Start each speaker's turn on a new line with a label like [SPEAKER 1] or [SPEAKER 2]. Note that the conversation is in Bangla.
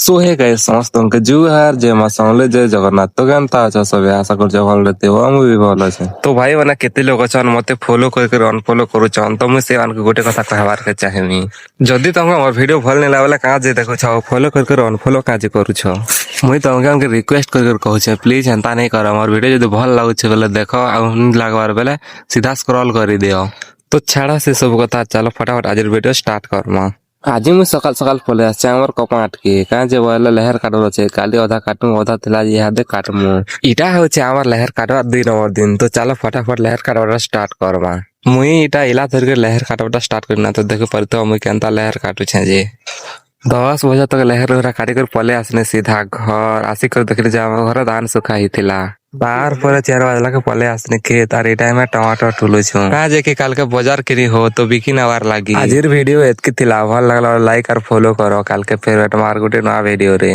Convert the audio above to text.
[SPEAKER 1] সো হে গাইস ସମସ୍ତଙ୍କୁ ଜୁହାର ଜୟ ମା ସମଲେଇ ଜୟ ଜଗନ୍ନାଥ ତ କେନ୍ତା ଅଛ ସବେ ଆଶା କରୁଛ ଭଲରେ ଥିବ ମୁଁ ବି ଭଲ ଅଛି ତ ଭାଇ ମାନେ କେତେ ଲୋକ ଅଛନ୍ ମତେ ଫଲୋ କରିକି ଅନଫଲୋ କରୁଛନ୍ ତ ମୁଁ ସେମାନଙ୍କୁ ଗୋଟେ କଥା କହିବାରକେ ଚାହିଁବି ଯଦି ତମକୁ ମୋର ଭିଡିଓ ଭଲ ନେଲା ବେଲେ କାଁ ଯେ ଦେଖୁଛ ଫଲୋ କରିକି ଅନଫଲୋ କାଁ କରୁଛ ମୁଇଁ ତମକୁ ରିକ୍ୱେଷ୍ଟ କରିକି କହୁଛେ ପ୍ଲିଜ ହେନ୍ତା ନାଇଁ କର ମୋର ଭିଡିଓ ଯଦି ଭଲ ଲାଗୁଛି ବେଲେ ଦେଖ ଆଉ ଲାଗବାର ବେଲେ ସିଧା ସ୍କ୍ରଲ କରିଦିଅ ତ ଛାଡ ସେ ସବୁ କଥା ଚାଲ ଫଟାଫଟ ଆଜିର ଭିଡିଓ ଷ୍ଟାର୍ଟ କରମା আজি মুই সকাল সকাল পলে আসছে আমার কপা আটকে কাঁ যে বলে লেহের কাটর আছে কালি অধা কাটমু অধা ଥିଲା ইহাদে কাটমু ইটা হচ্ছে আমার লেহের কাটবার 2 নম্বর দিন তো চালো ফটাফট লেহের কাটবাটা স্টার্ট করবা মুই ইটা ইলা ধরকে লেহের কাটবাটা স্টার্ট করি না তো দেখে পারিত মুই কেনতা লেহের কাটুছে যে 10 বজে তক লেহের ওরা কাটি করে পলে আসনে সিধা ঘর আসি করে দেখলি যে আমার ঘরে ধান শুকা হইতিলা তারপরে 4 বাজলাকে পলে আসনে খেত আর এই টাইমে টমাটো তুলুছু কাঁ যে কি কালকে বাজার কিনি হো তো বিকি নেওয়ার লাগি আজির ভিডিও এতকি থিলা ভাল লাগলা লাইক আর ফলো করো কালকে ফের বেটমার গুটে নয়া ভিডিও রে।